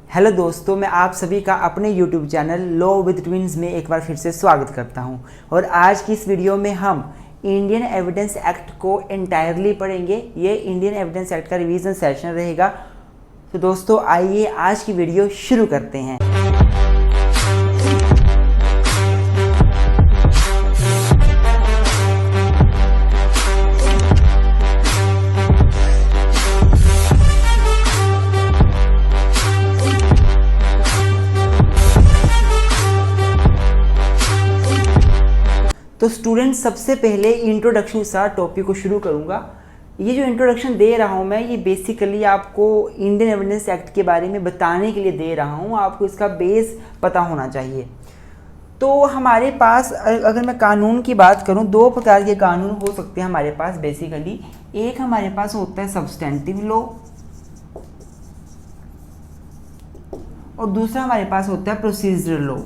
Hello दोस्तों, मैं आप सभी का अपने YouTube channel law with twins में एक बार फिर से स्वागत करता हूं। और आज की इस वीडियो में हम इंडियन एविडेंस एक्ट को एंटायरली पढ़ेंगे। ये इंडियन एविडेंस एक्ट का रिवीजन सेशन रहेगा। तो दोस्तों आइए आज की वीडियो शुरू करते हैं। तो स्टूडेंट, सबसे पहले इंट्रोडक्शन के साथ टॉपिक को शुरू करूंगा। ये जो इंट्रोडक्शन दे रहा हूं मैं, ये बेसिकली आपको इंडियन एविडेंस एक्ट के बारे में बताने के लिए दे रहा हूं। आपको इसका बेस पता होना चाहिए। तो हमारे पास अगर मैं कानून की बात करूं, दो प्रकार के कानून हो सकते हैं हमारे पास बेसिकली। एक हमारे पास होता है सब्सटेंटिव लॉ और दूसरा हमारे पास होता है प्रोसीजरल लॉ।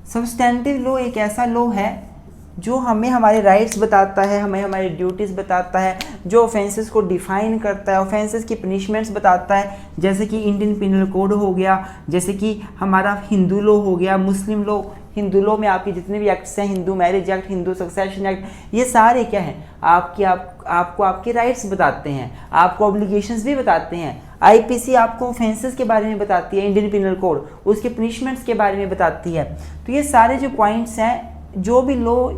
सब्सटेंटिव लॉ एक ऐसा लॉ है जो हमें हमारे राइट्स बताता है, हमें हमारी ड्यूटीज़ बताता है, जो ऑफेंसेस को डिफाइन करता है, ऑफेंसेस की पनिशमेंट्स बताता है। जैसे कि इंडियन पिनल कोड हो गया, जैसे कि हमारा हिंदू लॉ हो गया, मुस्लिम लॉ। हिंदू लॉ में आपके जितने भी एक्ट्स हैं, Hindu marriage act, Hindu succession act, ये सारे क्या हैं, आपको आपके राइट्स बताते हैं, आपको ऑब्लिगेशंस भी बताते हैं। आईपीसी आपको ऑफेंसेस के बारे में बताती है, इंडियन पिनल कोड उसके पनिशमेंट्स के बारे में बताती है। तो ये सारे जो पॉइंट्स हैं, जो भी लॉ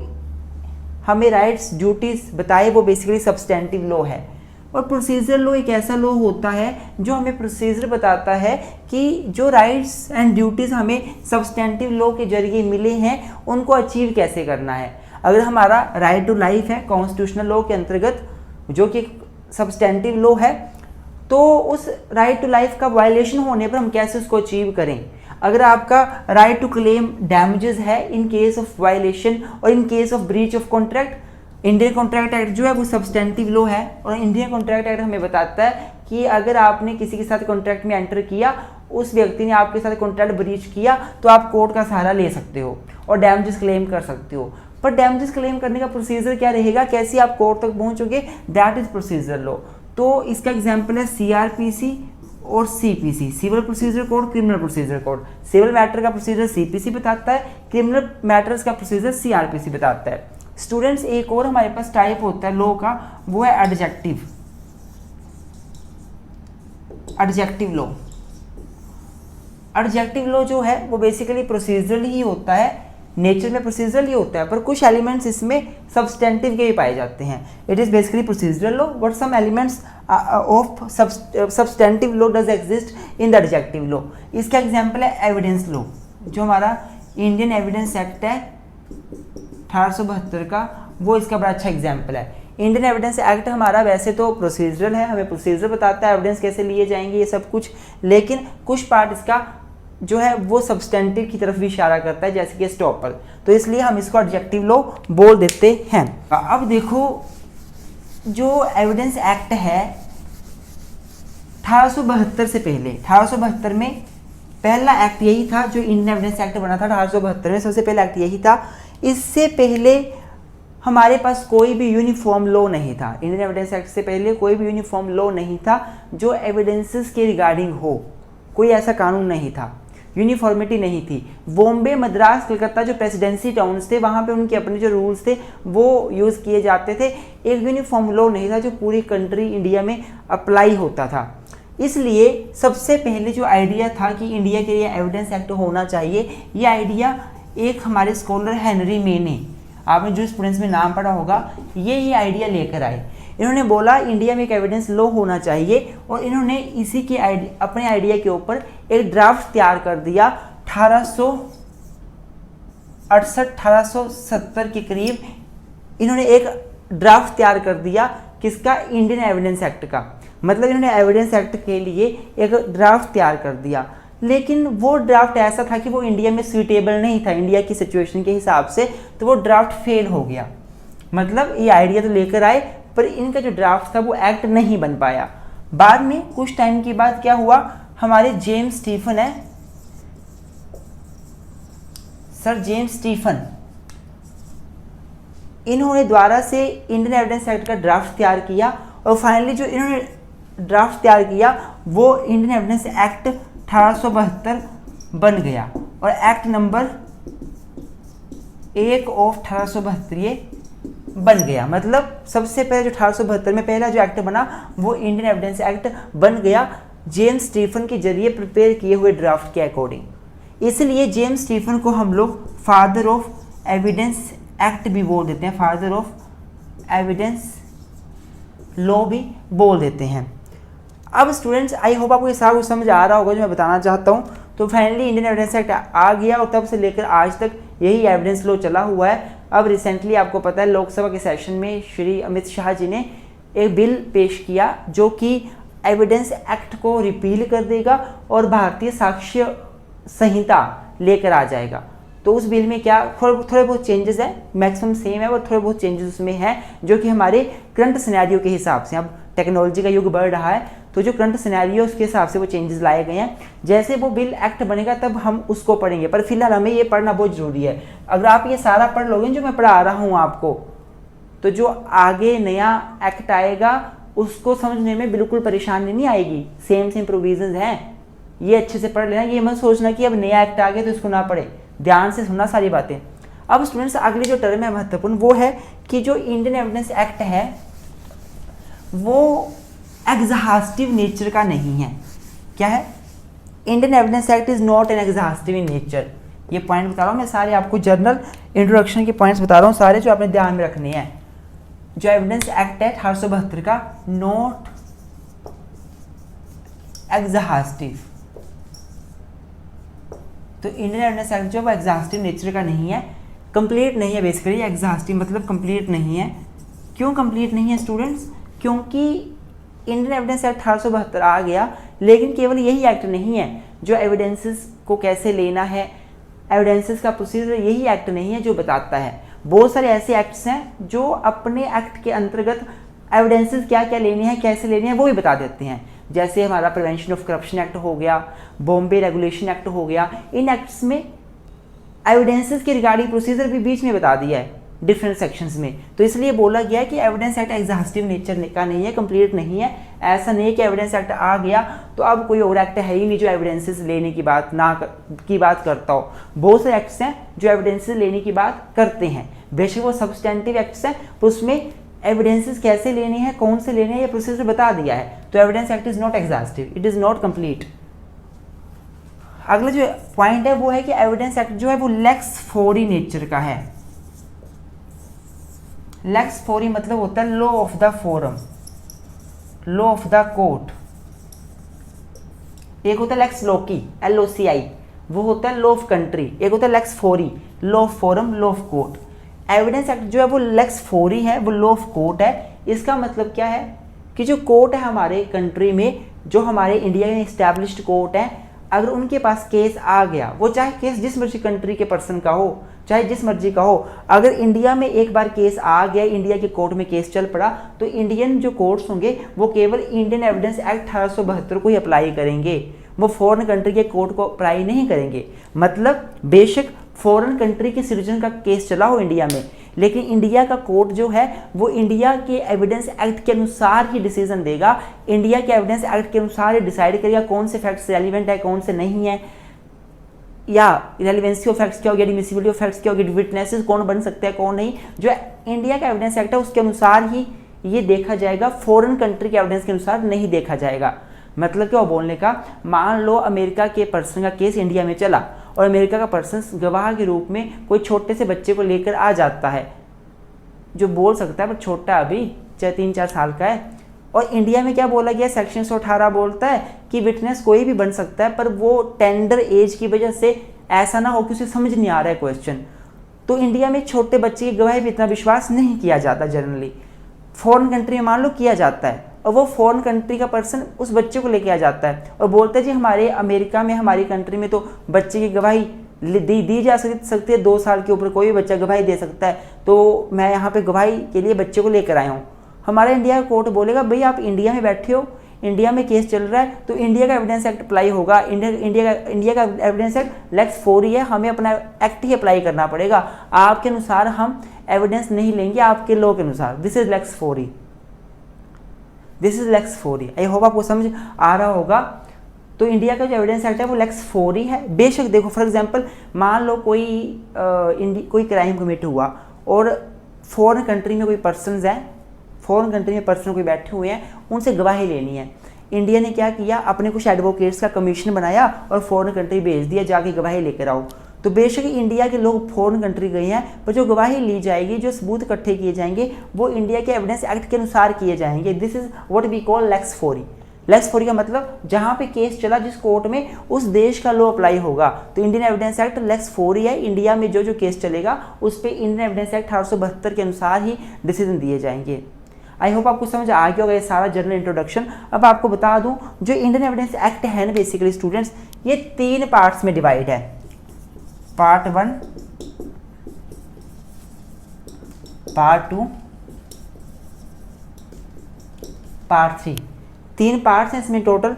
हमें राइट्स ड्यूटीज़ बताए, वो बेसिकली सब्सटेंटिव लॉ है। और प्रोसीजर लॉ एक ऐसा लॉ होता है जो हमें प्रोसीजर बताता है कि जो राइट्स एंड ड्यूटीज़ हमें सब्सटेंटिव लॉ के जरिए मिले हैं उनको अचीव कैसे करना है। अगर हमारा राइट टू लाइफ है कॉन्स्टिट्यूशनल लॉ के अंतर्गत, जो कि सब्सटेंटिव लॉ है, तो उस राइट टू लाइफ का वायलेशन होने पर हम कैसे उसको अचीव करें। अगर आपका राइट टू क्लेम डैमेजेस है इन केस ऑफ वायलेशन और in case of breach of contract, Indian contract act जो है वो सब्सटेंटिव लॉ है। और इंडियन कॉन्ट्रैक्ट एक्ट हमें बताता है कि अगर आपने किसी के साथ कॉन्ट्रैक्ट में एंटर किया, उस व्यक्ति ने आपके साथ कॉन्ट्रैक्ट ब्रीच किया, तो आप कोर्ट का सहारा ले सकते हो और डैमेजेस क्लेम कर सकते हो। पर डैमेजेस क्लेम करने का प्रोसीजर क्या रहेगा, कैसे आप कोर्ट तक पहुंचोगे, दैट इज प्रोसीजर लॉ। तो इसका एग्जाम्पल है सीआरपीसी और CPC, civil procedure code, criminal procedure code. Civil matter का प्रोसीजर सीपीसी बताता है, क्रिमिनल मैटर्स का प्रोसीजर सीआरपीसी बताता है। स्टूडेंट्स, एक और हमारे पास टाइप होता है लॉ का, वो है एडजेक्टिव लॉ। एडजेक्टिव लॉ जो है वो बेसिकली प्रोसीजरल ही होता है, नेचर में प्रोसीजरल ही होता है, पर कुछ एलिमेंट्स इसमें सब्सटेंटिव के भी पाए जाते हैं। It is basically procedural law, but some elements of substantive law does exist in the adjective law. इसका एग्जांपल है एविडेंस लॉ, जो हमारा इंडियन एविडेंस एक्ट है 1872 का, वो इसका बड़ा अच्छा एग्जाम्पल है। इंडियन एविडेंस एक्ट हमारा वैसे तो प्रोसीजरल है, हमें प्रोसीजर बताता है एविडेंस कैसे लिए जाएंगे, ये सब कुछ, लेकिन कुछ पार्ट इसका जो है वो सब्सटेंटिव की तरफ भी इशारा करता है, जैसे कि एस्टॉपल। तो इसलिए हम इसको एडजेक्टिव लॉ बोल देते हैं। अब देखो, जो एविडेंस एक्ट है 1872 से पहले, 1872 में पहला एक्ट यही था जो इंडियन एविडेंस एक्ट बना था। 1872 में सबसे पहला एक्ट यही था। इससे पहले हमारे पास कोई भी यूनिफॉर्म लॉ नहीं था। इंडियन एविडेंस एक्ट से पहले कोई भी यूनिफॉर्म लॉ नहीं था जो एविडेंसेस के रिगार्डिंग हो। कोई ऐसा कानून नहीं था, यूनिफॉर्मिटी नहीं थी। बॉम्बे, मद्रास, कलकत्ता जो प्रेसिडेंसी टाउन्स थे, वहाँ पे उनके अपने जो रूल्स थे वो यूज़ किए जाते थे। एक यूनिफॉर्म लॉ नहीं था जो पूरी कंट्री इंडिया में अप्लाई होता था। इसलिए सबसे पहले जो आइडिया था कि इंडिया के लिए एविडेंस एक्ट होना चाहिए, ये आइडिया एक हमारे स्कॉलर हेनरी मे ने, आपने जो स्टूडेंट्स में नाम पढ़ा होगा, ये आइडिया लेकर आए। इन्होंने बोला इंडिया में एक एविडेंस लॉ होना चाहिए, और इन्होंने इसी के अपने आइडिया के ऊपर एक ड्राफ्ट तैयार कर दिया। 1868-1870 के करीब इन्होंने एक ड्राफ्ट तैयार कर दिया, किसका, इंडियन एविडेंस एक्ट का। मतलब इन्होंने एविडेंस एक्ट के लिए एक ड्राफ्ट तैयार कर दिया, लेकिन वो ड्राफ्ट ऐसा था कि वो इंडिया में सूटेबल नहीं था इंडिया की सिचुएशन के हिसाब से, तो वो ड्राफ्ट फेल हो गया। मतलब ये आइडिया तो लेकर आए, पर इनका जो ड्राफ्ट था वो एक्ट नहीं बन पाया। बाद में कुछ टाइम के बाद क्या हुआ, हमारे जेम्स स्टीफन है, सर जेम्स स्टीफन, इन्होंने द्वारा से इंडियन एविडेंस एक्ट का ड्राफ्ट तैयार किया और फाइनली जो इन्होंने ड्राफ्ट तैयार किया वो इंडियन एविडेंस एक्ट 1872 बन गया, और एक्ट नंबर 1 ऑफ 1872 ये बन गया। मतलब सबसे पहले जो 1872 में पहला जो एक्ट बना वो इंडियन एविडेंस एक्ट बन गया, जेम्स स्टीफन के जरिए प्रिपेयर किए हुए ड्राफ्ट के अकॉर्डिंग। इसलिए जेम्स स्टीफन को हम लोग फादर ऑफ एविडेंस एक्ट भी बोल देते हैं, फादर ऑफ एविडेंस लॉ भी बोल देते हैं। अब स्टूडेंट्स आई होप आपको ये सारा कुछ समझ आ रहा होगा जो मैं बताना चाहता हूँ। तो फाइनली इंडियन एविडेंस एक्ट आ गया और तब से लेकर आज तक यही एविडेंस लॉ चला हुआ है। अब रिसेंटली आपको पता है लोकसभा के सेशन में श्री अमित शाह जी ने एक बिल पेश किया जो कि एविडेंस एक्ट को रिपील कर देगा और भारतीय साक्ष्य संहिता लेकर आ जाएगा। तो उस बिल में क्या थोड़े बहुत चेंजेस हैं, मैक्सिमम सेम है, और थोड़े बहुत चेंजेस उसमें हैं जो कि हमारे करंट सिनेरियो के हिसाब से, अब टेक्नोलॉजी का युग बढ़ रहा है तो जो करंट सिनेरियो उसके हिसाब से वो चेंजेस लाए गए हैं। जैसे वो बिल एक्ट बनेगा तब हम उसको पढ़ेंगे, पर फिलहाल हमें ये पढ़ना बहुत ज़रूरी है। अगर आप ये सारा पढ़ लोगे जो मैं पढ़ा रहा हूँ आपको, तो जो आगे नया एक्ट आएगा उसको समझने में बिल्कुल परेशानी नहीं आएगी। सेम प्रोविजंस हैं, ये अच्छे से पढ़ लेना। ये मत सोचना कि अब नया एक्ट आ गया तो इसको ना पढ़े, ध्यान से सुनना सारी बातें। अब स्टूडेंट्स अगली जो टर्म है महत्वपूर्ण वो है कि जो इंडियन एविडेंस एक्ट है वो एग्जहास्टिव नेचर का नहीं है। क्या है? Indian evidence act is not an exhaustive in nature. ये पॉइंट बता रहा हूँ मैं, सारे आपको जर्नल इंट्रोडक्शन के पॉइंट्स बता रहा हूँ सारे, जो आपने ध्यान में रखने हैं। जो एविडेंस एक्ट है 1872 का, नॉट एग्जहास्टिव। तो इंडियन एविडेंस एक्ट जो है वो एग्जहास्टिव नेचर का नहीं है, कंप्लीट नहीं है। बेसिकली एग्जहास्टिव मतलब कंप्लीट नहीं है। क्यों कंप्लीट नहीं है स्टूडेंट्स? क्योंकि इंडियन एविडेंस एक्ट 1872 आ गया, लेकिन केवल यही एक्ट नहीं है जो एविडेंसेस को कैसे लेना है, एविडेंसेस का प्रोसीजर, यही एक्ट नहीं है जो बताता है। बहुत सारे ऐसे एक्ट्स हैं जो अपने एक्ट के अंतर्गत एविडेंसेस क्या क्या लेने हैं, कैसे लेने हैं, वो भी बता देते हैं। जैसे हमारा प्रिवेंशन ऑफ करप्शन एक्ट हो गया, बॉम्बे रेगुलेशन एक्ट हो गया। इन एक्ट्स में एविडेंसेस के रिगार्डिंग प्रोसीजर भी बीच में बता दिया है डिफरेंट सेक्शंस में। तो इसलिए बोला गया है कि एविडेंस एक्ट एग्जॉस्टिव नेचर का नहीं है, कंप्लीट नहीं है। ऐसा नहीं है कि एविडेंस एक्ट आ गया तो अब कोई और एक्ट है ही नहीं जो एविडेंसेस लेने की बात करता हो। बहुत से एक्ट्स हैं जो एविडेंसेस लेने की बात करते हैं, बेशक वो सब्सटेंटिव एक्ट्स हैं, पर उसमें एविडेंसेस कैसे लेने हैं, कौन से लेने हैं, ये प्रोसीजर बता दिया है। तो evidence act is not exhaustive, it is not complete. अगला जो पॉइंट है वो है कि एविडेंस एक्ट जो है वो लेक्स फोरी नेचर का है। लेक्स फोरी मतलब होता है law of the forum, law of the court. एक होता है लेक्स लोकी, LOCI, वो होता है लॉ ऑफ कंट्री। एक होता है lex fori, law of forum, law of court. Evidence act जो है वो लेक्स फोरी है, वो लॉ ऑफ कोर्ट है। इसका मतलब क्या है कि जो कोर्ट है हमारे कंट्री में, जो हमारे इंडिया में इस्टेब्लिश्ड कोर्ट है, अगर उनके पास केस आ गया, वो चाहे केस जिस मर्जी कंट्री के पर्सन का हो, चाहे जिस मर्जी का हो, अगर इंडिया में एक बार केस आ गया, इंडिया के कोर्ट में केस चल पड़ा, तो इंडियन जो कोर्ट्स होंगे वो केवल इंडियन एविडेंस एक्ट 1872 को ही अप्लाई करेंगे, वो फॉरेन कंट्री के कोर्ट को अप्लाई नहीं करेंगे। मतलब बेशक फॉरेन कंट्री के सिटीजन का केस चला हो इंडिया में, लेकिन इंडिया का कोर्ट जो है वो इंडिया के एविडेंस एक्ट के अनुसार ही डिसीजन देगा। इंडिया के एविडेंस एक्ट के अनुसार ही डिसाइड करेगा कौन से फैक्ट्स रेलिवेंट है, कौन से नहीं है, या रेलिवेंसी ऑफ फैक्ट्स क्या होगी, एडमिसिबिलिटी ऑफ फैक्ट्स क्या होगी, विटनेसेस कौन बन सकते हैं कौन नहीं। जो इंडिया का एविडेंस एक्ट है उसके अनुसार ही ये देखा जाएगा, फॉरेन कंट्री के एविडेंस के अनुसार नहीं देखा जाएगा। मतलब क्या बोलने का, मान लो अमेरिका के पर्सन का केस इंडिया में चला और अमेरिका का पर्सन गवाह के रूप में कोई छोटे से बच्चे को लेकर आ जाता है, जो बोल सकता है पर छोटा अभी, चाहे 3-4 साल का है, और इंडिया में क्या बोला गया, सेक्शन 118 बोलता है कि विटनेस कोई भी बन सकता है, पर वो टेंडर एज की वजह से ऐसा ना हो कि उसे समझ नहीं आ रहा है क्वेश्चन। तो इंडिया में छोटे बच्चे की गवाही पर इतना विश्वास नहीं किया जाता जनरली। फॉरेन कंट्री में मान लो किया जाता है, और वो फॉरेन कंट्री का पर्सन उस बच्चे को लेके आ जाता है और बोलता है जी हमारे अमेरिका में, हमारी कंट्री में तो बच्चे की गवाही दी जा सकती है, 2 साल के ऊपर कोई भी बच्चा गवाही दे सकता है, तो मैं यहाँ पे गवाही के लिए बच्चे को लेकर आया हूँ। हमारा इंडिया का कोर्ट बोलेगा भाई आप इंडिया में बैठे हो, इंडिया में केस चल रहा है, तो इंडिया का एविडेंस एक्ट अप्लाई होगा। इंडिया का एविडेंस एक्ट लेक्स फोरी है, हमें अपना एक्ट ही अप्लाई करना पड़ेगा। आपके अनुसार हम एविडेंस नहीं लेंगे, आपके लॉ के अनुसार। This is lex fori, this is lex 4E। I hope आपको समझ आ रहा होगा। तो इंडिया का जो एविडेंस एक्ट है वो लेक्स 4E है। बेशक देखो फॉर एग्जांपल मान लो कोई क्राइम कमिट हुआ और फॉरेन कंट्री में कोई पर्सनस हैं, फॉरेन कंट्री में पर्सन कोई बैठे हुए हैं, उनसे गवाही लेनी है। इंडिया ने क्या किया, अपने कुछ एडवोकेट्स का कमीशन बनाया और फॉरेन कंट्री भेज दिया, जाके गवाही लेकर आओ। तो बेशक इंडिया के लोग फॉरेन कंट्री गए हैं, पर जो गवाही ली जाएगी, जो सबूत इकट्ठे किए जाएंगे, वो इंडिया के एविडेंस एक्ट के अनुसार किए जाएंगे। This is what we call lex 4E। Lex 4E का मतलब जहाँ पे केस चला, जिस कोर्ट में, उस देश का लॉ अप्लाई होगा। तो Indian evidence act lakes 4E है। इंडिया में जो केस चलेगा उस पर इंडियन एविडेंस एक्ट 1872 के अनुसार ही डिसीजन दिए जाएंगे। आई होप आपको समझ आ गया होगा ये सारा जनरल इंट्रोडक्शन। अब आपको बता दूं, जो इंडियन एविडेंस एक्ट है ना बेसिकली स्टूडेंट्स, ये 3 पार्ट्स में डिवाइड है। पार्ट 1, पार्ट 2, पार्ट 3, 3 पार्ट्स हैं इसमें टोटल।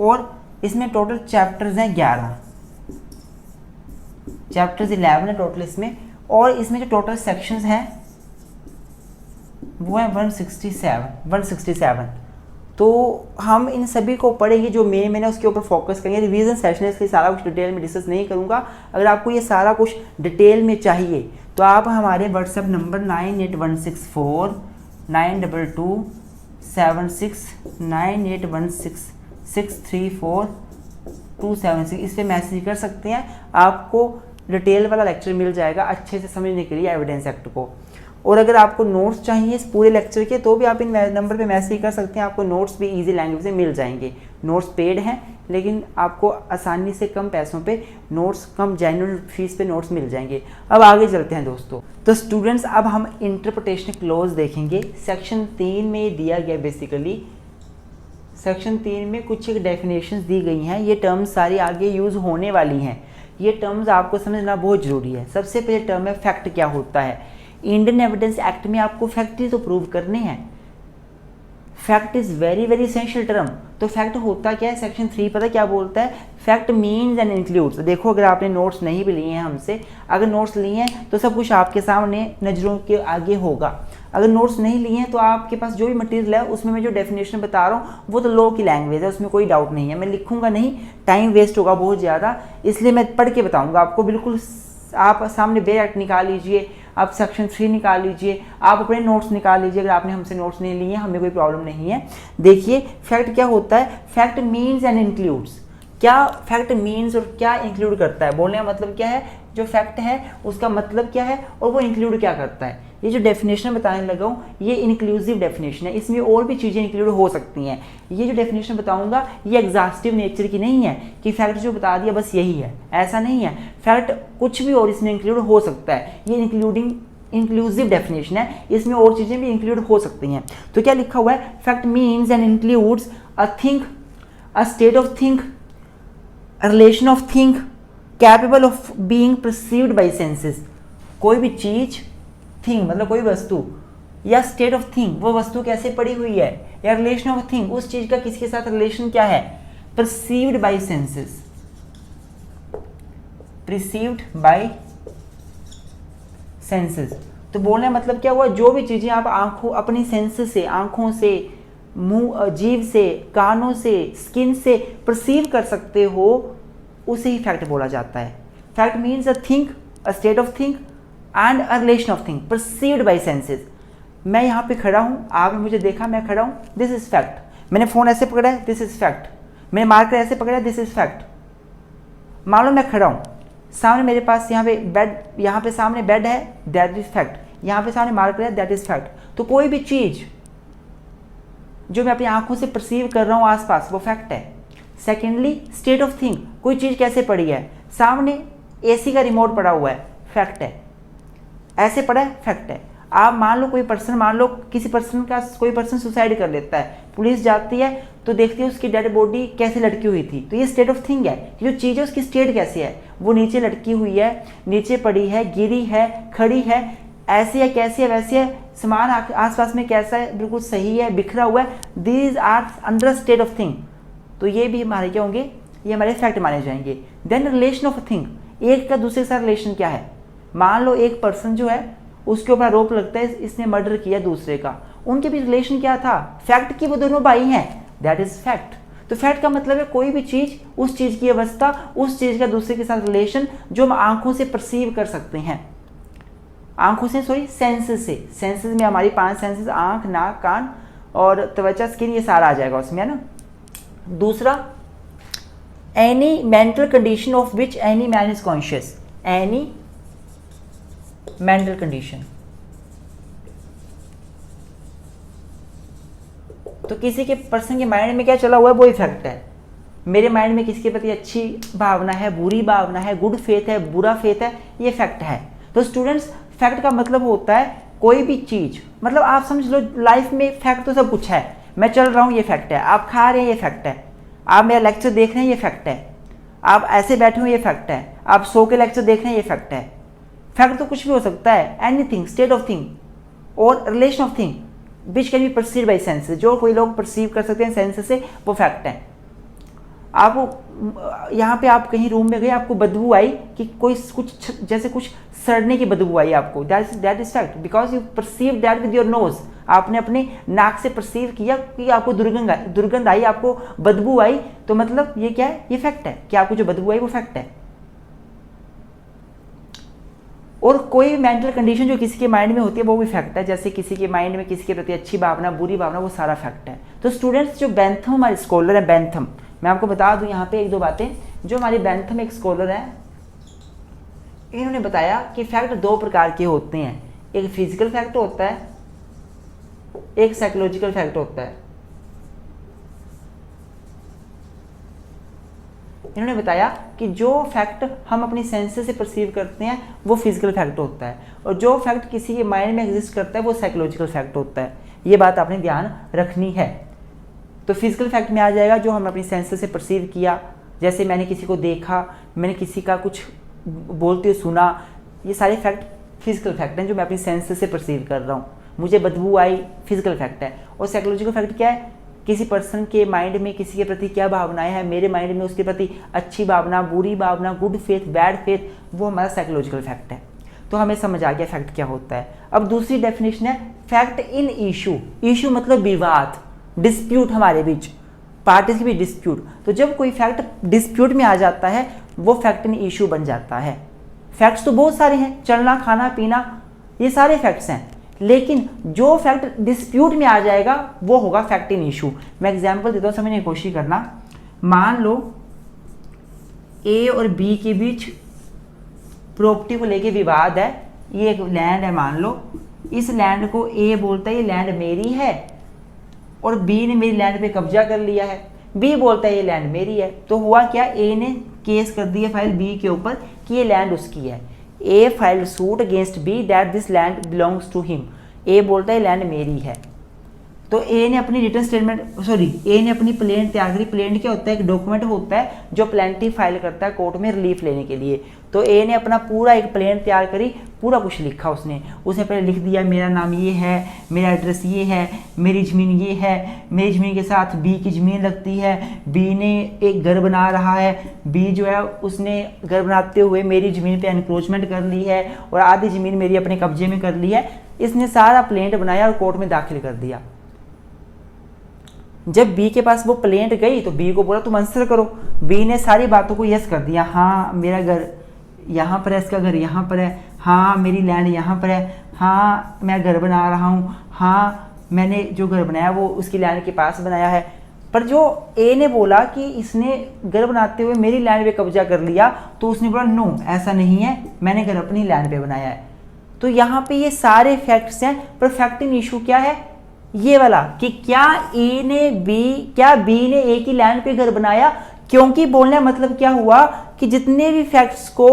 और इसमें टोटल चैप्टर्स हैं 11, चैप्टर्स 11 है टोटल इसमें। और इसमें जो टोटल सेक्शंस हैं वो है 167। तो हम इन सभी को पढ़ेंगे, जो मैंने उसके ऊपर फोकस करेंगे। रिवीजन सेशन है, इसलिए सारा कुछ डिटेल में डिस्कस नहीं करूंगा। अगर आपको ये सारा कुछ डिटेल में चाहिए तो आप हमारे व्हाट्सएप नंबर 98164 922 76 9816634 इस पर मैसेज कर सकते हैं। आपको डिटेल वाला लेक्चर मिल जाएगा अच्छे से समझने के लिए एविडेंस एक्ट को। और अगर आपको नोट्स चाहिए इस पूरे लेक्चर के, तो भी आप इन नंबर पे मैसेज कर सकते हैं। आपको नोट्स भी इजी लैंग्वेज में मिल जाएंगे। नोट्स पेड हैं, लेकिन आपको आसानी से कम पैसों पे नोट्स, कम जेन्युइन फीस पे नोट्स मिल जाएंगे। अब आगे चलते हैं दोस्तों। तो स्टूडेंट्स अब हम इंटरप्रिटेशन क्लॉज देखेंगे। सेक्शन 3 में दिया गया, बेसिकली सेक्शन 3 में कुछ एक डेफिनेशंस दी गई हैं। ये टर्म्स सारी आगे यूज़ होने वाली हैं। ये टर्म्स आपको समझना बहुत ज़रूरी है। सबसे पहले टर्म है फैक्ट। क्या होता है? इंडियन एविडेंस एक्ट में आपको फैक्ट ही तो प्रूव करने हैं। Fact is very very essential term. तो फैक्ट होता क्या है? सेक्शन 3 पता क्या बोलता है? Fact means and includes. देखो अगर आपने नोट्स नहीं भी लिए हैं हमसे, अगर नोट्स लिए हैं तो सब कुछ आपके सामने नज़रों के आगे होगा। अगर नोट्स नहीं लिए हैं तो आपके पास जो भी मटेरियल है उसमें मैं जो डेफिनेशन बता रहा हूँ वो तो लॉ की लैंग्वेज है, उसमें कोई डाउट नहीं है। मैं लिखूंगा नहीं, टाइम वेस्ट होगा बहुत ज़्यादा, इसलिए मैं पढ़ के बताऊँगा आपको। बिल्कुल आप सामने बेयर एक्ट निकाल लीजिए, आप सेक्शन 3 निकाल लीजिए, आप अपने नोट्स निकाल लीजिए। अगर आपने हमसे नोट्स नहीं लिए, हमें कोई प्रॉब्लम नहीं है। देखिए फैक्ट क्या होता है? Fact means and includes. क्या फैक्ट मीन्स और क्या इंक्लूड करता है? बोलने का मतलब क्या है? जो फैक्ट है उसका मतलब क्या है और वो इंक्लूड क्या करता है? ये जो डेफिनेशन बताने लगा हूँ ये इंक्लूसिव डेफिनेशन है। इसमें और भी चीज़ें इंक्लूड हो सकती हैं। ये जो डेफिनेशन बताऊंगा ये एग्जॉस्टिव नेचर की नहीं है कि फैक्ट जो बता दिया बस यही है, ऐसा नहीं है। फैक्ट कुछ भी और इसमें इंक्लूड हो सकता है। ये इंक्लूसिव डेफिनेशन है, इसमें और चीज़ें भी इंक्लूड हो सकती हैं। तो क्या लिखा हुआ है? Fact means and includes a thing, a state of thing, a relation of thing capable of being perceived bye senses. कोई भी चीज, थिंग मतलब कोई वस्तु, या स्टेट ऑफ थिंग वो वस्तु कैसे पड़ी हुई है, या रिलेशन ऑफ थिंग उस चीज का किसके साथ रिलेशन क्या है, perceived bye senses, perceived bye senses. तो बोलने मतलब क्या हुआ? जो भी चीजें आप आंखों, अपनी सेंसेस से, आंखों से, मुंह, जीभ से, कानों से, स्किन से परसीव कर सकते हो, उसे ही फैक्ट बोला जाता है। Fact means a thing, a state of thing and a relation of thing perceived bye senses. मैं यहाँ पे खड़ा हूँ, आपने मुझे देखा, मैं खड़ा हूँ, दिस इज फैक्ट। मैंने फोन ऐसे पकड़ा है, दिस इज फैक्ट। मैंने मार्कर ऐसे पकड़ा है, दिस इज फैक्ट। मान लो मैं खड़ा हूँ, सामने मेरे पास यहाँ पे बेड, यहाँ पे सामने बेड है, दैट इज फैक्ट। यहाँ पे सामने मार्कर है, दैट इज फैक्ट। तो कोई भी चीज जो मैं अपनी आंखों से परसीव कर रहा हूँ आसपास, वो फैक्ट है। सेकेंडली स्टेट ऑफ थिंग, कोई चीज कैसे पड़ी है, सामने एसी का रिमोट पड़ा हुआ है, फैक्ट है। ऐसे पड़ा है, फैक्ट है। आप मान लो कोई पर्सन, मान लो किसी पर्सन का, कोई पर्सन सुसाइड कर लेता है, पुलिस जाती है तो देखती है उसकी डेड बॉडी कैसे लटकी हुई थी, तो ये स्टेट ऑफ थिंग है। ये जो चीज़ है उसकी स्टेट कैसे है, वो नीचे लटकी हुई है, नीचे पड़ी है, गिरी है, खड़ी है, ऐसी है, कैसी है, वैसी है, सामान आसपास में कैसा है, बिल्कुल सही है, बिखरा हुआ है, these are under state of thing. तो ये भी हमारे क्या होंगे, ये हमारे फैक्ट माने जाएंगे। देन रिलेशन ऑफ थिंग, एक का दूसरे के साथ रिलेशन क्या है। मान लो एक पर्सन जो है उसके ऊपर आरोप लगता है इसने मर्डर किया दूसरे का, उनके बीच रिलेशन क्या था, फैक्ट कि वो दोनों भाई हैं, दैट इज फैक्ट। तो फैक्ट का मतलब है कोई भी चीज़, उस चीज़ की अवस्था, उस चीज़ का दूसरे के साथ रिलेशन जो हम आंखों से परसीव कर सकते हैं, आंखों से सॉरी सेंसेस से। सेंसेस में हमारी 5 सेंसेस, आंख, नाक, कान और त्वचा, स्किन, ये सारा आ जाएगा उसमें, है ना। दूसरा, any mental condition of which any man is conscious, any mental condition. तो किसी के पर्सन के माइंड में क्या चला हुआ है वो इफेक्ट है। मेरे माइंड में किसी के प्रति अच्छी भावना है, बुरी भावना है, गुड फेथ है, बुरा फेथ है, ये फैक्ट है। तो स्टूडेंट्स, फैक्ट का मतलब होता है कोई भी चीज़, मतलब आप समझ लो लाइफ में फैक्ट तो सब कुछ है। मैं चल रहा हूँ, ये फैक्ट है। आप खा रहे हैं, ये फैक्ट है। आप मेरा लेक्चर देख रहे हैं, ये फैक्ट है। आप ऐसे बैठे हो, ये फैक्ट है। आप सो के लेक्चर देख रहे हैं, ये फैक्ट है। फैक्ट तो कुछ भी हो सकता है, एनीथिंग, स्टेट ऑफ थिंग और relation of thing which can be perceive by senses, जो कोई लोग परसीव कर सकते हैं सेंसेस से, वो फैक्ट है। आप यहाँ पे आप कहीं रूम में गए, आपको बदबू आई कि कोई कुछ जैसे कुछ सड़ने की बदबू आई आपको, that is fact, because you perceive that with your nose. आपने अपने नाक से परसीव किया कि आपको दुर्गंध आई, आपको बदबू आई, तो मतलब ये क्या है, ये फैक्ट है कि आपको जो बदबू आई वो फैक्ट है। और कोई भी मेंटल कंडीशन जो किसी के माइंड में होती है वो भी फैक्ट है, जैसे किसी के माइंड में किसी के प्रति अच्छी भावना, बुरी भावना, वो सारा फैक्ट है। तो स्टूडेंट्स, जो बेंथम हमारे स्कॉलर है, बेंथम, मैं आपको बता दूं यहाँ पे 1-2 बातें। जो हमारी बेंथम एक स्कॉलर है, इन्होंने बताया कि फैक्ट 2 प्रकार के होते हैं, एक फिजिकल फैक्ट होता है, एक साइकोलॉजिकल फैक्ट होता है। इन्होंने बताया कि जो फैक्ट हम अपनी सेंसेस से परसीव करते हैं वो फिजिकल फैक्ट होता है, और जो फैक्ट किसी के माइंड में एग्जिस्ट करता है वो साइकोलॉजिकल फैक्ट होता है। ये बात आपने ध्यान रखनी है। तो फिजिकल फैक्ट में आ जाएगा जो हम अपनी सेंसेस से परसीव किया, जैसे मैंने किसी को देखा, मैंने किसी का कुछ बोलते हुए सुना, ये सारे फैक्ट फिजिकल फैक्ट हैं जो मैं अपनी सेंसेस से परसीव कर रहा हूँ। मुझे बदबू आई, फिजिकल फैक्ट है। और साइकोलॉजिकल फैक्ट क्या है, किसी पर्सन के माइंड में किसी के प्रति क्या भावनाएं हैं, मेरे माइंड में उसके प्रति अच्छी भावना, बुरी भावना, गुड फेथ, बैड फेथ, वो हमारा साइकोलॉजिकल फैक्ट है। तो हमें समझ आ गया फैक्ट क्या होता है। अब दूसरी डेफिनेशन है फैक्ट इन इशू। इशू मतलब विवाद, डिस्प्यूट, हमारे बीच पार्टीज के बीच डिस्प्यूट। तो जब कोई फैक्ट डिस्प्यूट में आ जाता है वो फैक्ट इन इशू बन जाता है। फैक्ट्स तो बहुत सारे हैं, चलना, खाना, पीना, ये सारे फैक्ट्स हैं, लेकिन जो फैक्ट डिस्प्यूट में आ जाएगा वो होगा फैक्ट इन इशू। मैं एग्जांपल देता हूँ, समझने की कोशिश करना। मान लो ए और बी के बीच प्रॉपर्टी को लेके विवाद है। ये एक लैंड है, मान लो इस लैंड को ए बोलता है ये लैंड मेरी है, और बी ने मेरी लैंड पे कब्जा कर लिया है। बी बोलता है ये लैंड मेरी है। तो हुआ क्या, ए ने केस कर दिया फाइल बी के ऊपर कि ये लैंड उसकी है। A filed suit against B that this land belongs to him. A बोलता है लैंड मेरी है। तो ए ने अपनी रिटर्न स्टेटमेंट, ए ने अपनी प्लेंट तैयार करी। प्लेंट क्या होता है, एक डॉक्यूमेंट होता है जो प्लेंटी फाइल करता है कोर्ट में रिलीफ लेने के लिए। तो ए ने अपना पूरा एक प्लेंट तैयार करी, पूरा कुछ लिखा उसने पहले लिख दिया मेरा नाम ये है, मेरा एड्रेस ये है, मेरी ज़मीन ये है, मेरी ज़मीन के साथ बी की ज़मीन लगती है, बी ने एक घर बना रहा है, बी जो है उसने घर बनाते हुए मेरी ज़मीन पे एनक्रोचमेंट कर ली है और आधी ज़मीन मेरी अपने कब्जे में कर ली है। इसने सारा प्लेंट बनाया और कोर्ट में दाखिल कर दिया। जब बी के पास वो प्लेंट गई तो बी को बोला तुम आंसर करो। बी ने सारी बातों को यस कर दिया, हाँ मेरा घर यहाँ पर है, इसका घर यहाँ पर है, हाँ मेरी लैंड यहाँ पर है, हाँ मैं घर बना रहा हूँ, हाँ मैंने जो घर बनाया वो उसकी लैंड के पास बनाया है। पर जो ए ने बोला कि इसने घर बनाते हुए मेरी लैंड पे कब्जा कर लिया, तो उसने बोला नो ऐसा नहीं है, मैंने घर अपनी लैंड पे बनाया है। तो यहाँ पे ये सारे फैक्ट्स हैं, पर फैक्ट इन इशू क्या है, ये वाला कि क्या बी ने ए की लैंड पे घर बनाया। क्योंकि बोलने मतलब क्या हुआ कि जितने भी फैक्ट्स को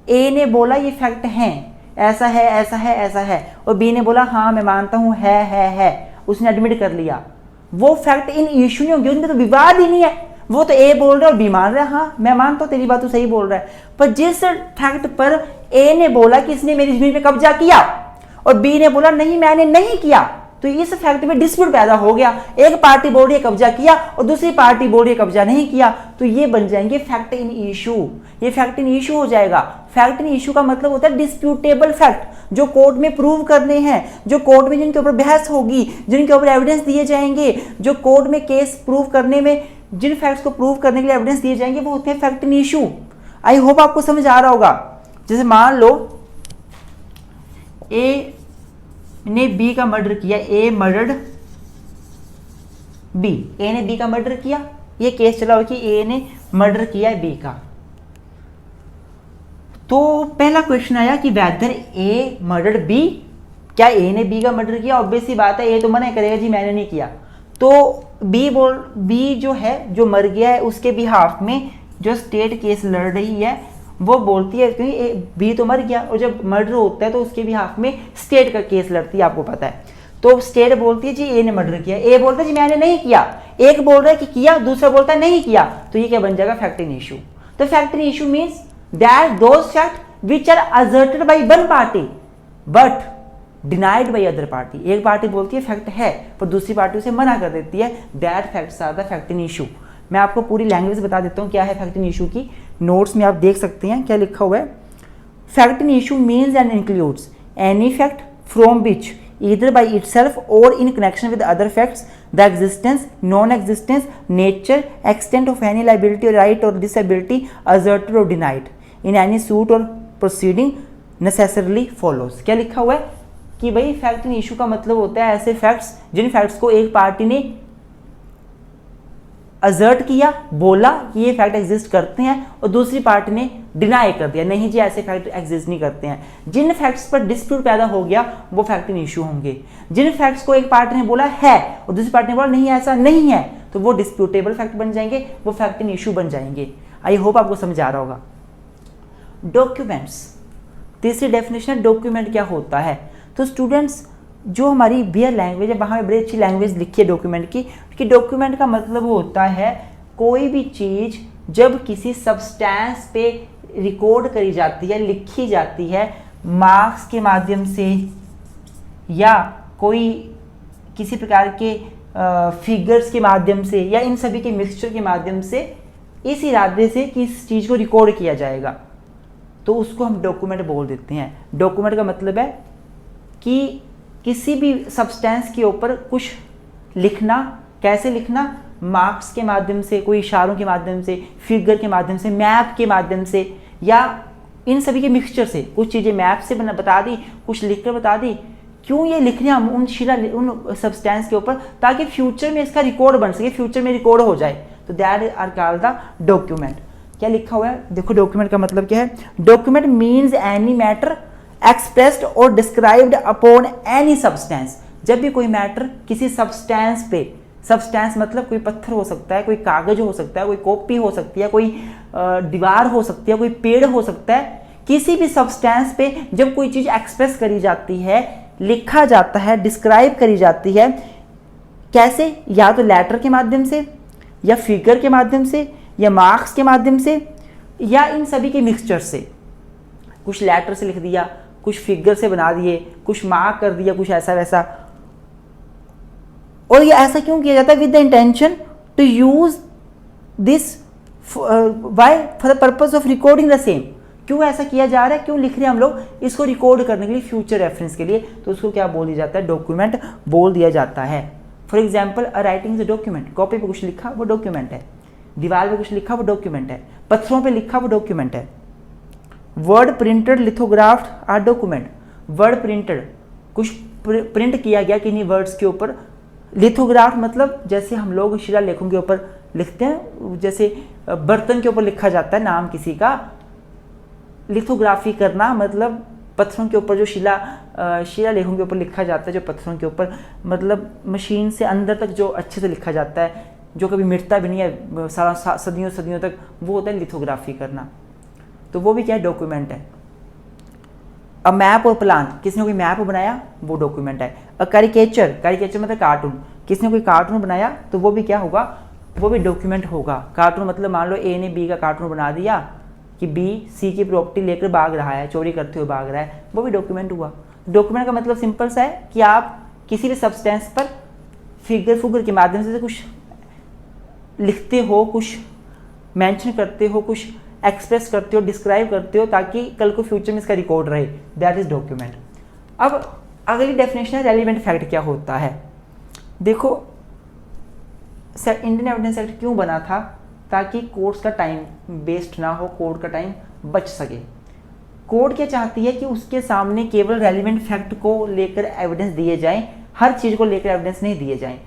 ए ने बोला ये फैक्ट हैं, ऐसा है ऐसा है ऐसा है, और बी ने बोला हाँ मैं मानता हूँ है, उसने एडमिट कर लिया, वो फैक्ट इन इशू नहीं होंगे, उनमें तो विवाद ही नहीं है। वो तो ए बोल रहा है और बी मान रहा है, हाँ मैं मानता हूँ तेरी बात तो सही बोल रहा है। पर जिस फैक्ट पर ए ने बोला कि इसने मेरी जमीन पे कब्जा किया और बी ने बोला नहीं मैंने नहीं किया, तो इस फैक्ट में डिस्प्यूट पैदा हो गया। एक पार्टी बोल रही है कब्जा किया और दूसरी पार्टी बोल रही है कब्जा नहीं किया, तो ये बन जाएंगे फैक्ट इन इशू। ये फैक्ट इन इशू हो जाएगा। फैक्ट इन इशू का मतलब होता है डिस्प्यूटेबल फैक्ट, जो कोर्ट में प्रूव करने हैं, जो कोर्ट में जिनके ऊपर बहस होगी, जिनके ऊपर एविडेंस दिए जाएंगे, जो कोर्ट में केस प्रूव करने में जिन फैक्ट्स को प्रूव करने के लिए एविडेंस दिए जाएंगे वो होते हैं fact in issue. I hope आपको समझ आ रहा होगा। जैसे मान लो ए ने बी का मर्डर किया, ए मर्डर्ड बी, ए ने बी का मर्डर किया, ये केस चला हो कि ए ने मर्डर किया है बी का। तो पहला क्वेश्चन आया कि वेदर ए मर्डर्ड बी, क्या ए ने बी का मर्डर किया? ऑब्वियस सी बात है, ए तो मना करेगा जी मैंने नहीं किया। तो बी जो है, जो मर गया है, उसके बिहाफ में जो स्टेट केस लड़ रही है वो बोलती है, क्योंकि बी तो मर गया और जब मर्डर होता है तो उसके बिहाफ में स्टेट का केस लड़ती है, आपको पता है। तो स्टेट बोलती है जी ए ने मर्डर किया, ए बोलता है जी मैंने नहीं किया, एक बोल रहा है कि किया, दूसरा बोलता है नहीं किया, तो ये क्या बन जाएगा? Fact in issue. तो fact in issue means that those fact which are asserted by one party but denied by other party. एक पार्टी बोलती है फैक्ट है पर दूसरी पार्टी उसे मना कर देती है, that facts are the fact in issue. मैं आपको पूरी लैंग्वेज बता देता हूँ क्या है फैक्ट इन इशू की। नोट्स में आप देख सकते हैं क्या लिखा हुआ है। Fact in issue means and includes any fact from which either by itself or in connection with other facts the existence, non-existence, nature, extent of any liability or right or disability asserted or denied in any suit or proceeding necessarily follows। क्या लिखा हुआ है कि भाई fact in issue का मतलब होता है ऐसे फैक्ट्स जिन फैक्ट्स को एक पार्टी ने असर्ट किया, बोला कि ये फैक्ट एग्जिस्ट करते हैं और दूसरी पार्टी ने डिनाई कर दिया, नहीं जी ऐसे फैक्ट एग्जिस्ट नहीं करते हैं। जिन फैक्ट्स पर डिस्प्यूट पैदा हो गया वो फैक्ट इन इशू होंगे। जिन फैक्ट्स को एक पार्टी ने बोला है और दूसरी पार्टी ने बोला नहीं ऐसा नहीं है, तो वो डिस्प्यूटेबल फैक्ट बन जाएंगे, वो फैक्ट इन इशू बन जाएंगे। आई होप आपको समझ आ रहा होगा। डॉक्यूमेंट्स, तीसरी डेफिनेशन है डॉक्यूमेंट क्या होता है। तो स्टूडेंट्स जो हमारी बियर लैंग्वेज है वहाँ में बड़ी अच्छी लैंग्वेज लिखी है डॉक्यूमेंट की, कि डॉक्यूमेंट का मतलब होता है कोई भी चीज़ जब किसी सब्सटेंस पे रिकॉर्ड करी जाती है, लिखी जाती है मार्क्स के माध्यम से या कोई किसी प्रकार के फिगर्स के माध्यम से या इन सभी के मिक्सचर के माध्यम से, इस इरादे से कि इस चीज़ को रिकॉर्ड किया जाएगा, तो उसको हम डॉक्यूमेंट बोल देते हैं। डॉक्यूमेंट का मतलब है कि किसी भी सब्सटेंस के ऊपर कुछ लिखना, कैसे लिखना? मार्क्स के माध्यम से, कोई इशारों के माध्यम से, फिगर के माध्यम से, मैप के माध्यम से, या इन सभी के मिक्सचर से। कुछ चीज़ें मैप से बता दी, कुछ लिख कर बता दी। क्यों ये लिख रहे हैं हम उन सब्सटेंस के ऊपर? ताकि फ्यूचर में इसका रिकॉर्ड बन सके, फ्यूचर में रिकॉर्ड हो जाए। तो that are called the document. क्या लिखा हुआ है देखो, डॉक्यूमेंट का मतलब क्या है। Document means any matter expressed और डिस्क्राइब्ड अपॉन एनी सब्सटेंस। जब भी कोई मैटर किसी सब्सटेंस पे, सब्सटेंस मतलब कोई पत्थर हो सकता है, कोई कागज हो सकता है, कोई कॉपी हो सकती है, कोई दीवार हो सकती है, कोई पेड़ हो सकता है, किसी भी सब्सटेंस पे जब कोई चीज़ एक्सप्रेस करी जाती है, लिखा जाता है, डिस्क्राइब करी जाती है, कैसे? या तो लेटर के माध्यम से, या फिगर के माध्यम से, या मार्क्स के माध्यम से, या इन सभी के मिक्सचर से। कुछ लेटर से लिख दिया, कुछ फिगर से बना दिए, कुछ मार्क कर दिया, कुछ ऐसा वैसा। और ये ऐसा क्यों किया जाता है? With the intention to use this why for the purpose of recording the same. क्यों ऐसा किया जा रहा है, क्यों लिख रहे हैं हम लोग? इसको रिकॉर्ड करने के लिए, फ्यूचर रेफरेंस के लिए। तो उसको क्या बोल दिया जाता है? डॉक्यूमेंट बोल दिया जाता है। For example a writing is a document. Copy पे कुछ लिखा वो डॉक्यूमेंट है, दीवार पे कुछ लिखा वो डॉक्यूमेंट है, पत्थरों पे लिखा वो डॉक्यूमेंट है। Word printed lithographed or document. Word printed, कुछ प्रिंट किया गया किन्हीं वर्ड्स के ऊपर। लिथोग्राफ्ट मतलब जैसे हम लोग शिलालेखों के ऊपर लिखते हैं, जैसे बर्तन के ऊपर लिखा जाता है नाम किसी का। लिथोग्राफी करना मतलब पत्थरों के ऊपर जो शिलालेखों के ऊपर लिखा जाता है, जो पत्थरों के ऊपर मतलब मशीन से अंदर तक जो अच्छे से लिखा जाता है, जो कभी मिटता भी नहीं है सदियों सदियों तक, वो होता है लिथोग्राफी करना। तो वो भी क्या है? डॉक्यूमेंट है। अ मैप और प्लान, किसने कोई मैप बनाया वो डॉक्यूमेंट है। अ कैरिकेचर, कैरिकेचर मतलब कार्टून, किसने कोई कार्टून बनाया तो वो भी क्या होगा? वो भी डॉक्यूमेंट होगा। कार्टून मतलब मान लो ए ने बी का कार्टून बना दिया कि बी सी की प्रॉपर्टी लेकर भाग रहा है, चोरी करते हुए भाग रहा है, वो भी डॉक्यूमेंट हुआ। डॉक्यूमेंट का मतलब सिंपल सा है कि आप किसी भी सब्सटेंस पर फिगर के माध्यम से कुछ लिखते हो, कुछ मेंशन करते हो, कुछ एक्सप्रेस करते हो, डिस्क्राइब करते हो, ताकि कल को फ्यूचर में इसका रिकॉर्ड रहे, दैट इज डॉक्यूमेंट। अब अगली डेफिनेशन है रेलिवेंट फैक्ट क्या होता है। देखो इंडियन एविडेंस एक्ट क्यों बना था, ताकि कोर्ट्स का टाइम वेस्ट ना हो, कोर्ट का टाइम बच सके। कोर्ट क्या चाहती है कि उसके सामने केवल रेलिवेंट फैक्ट को लेकर एविडेंस दिए जाएं, हर चीज़ को लेकर एविडेंस नहीं दिए जाएं।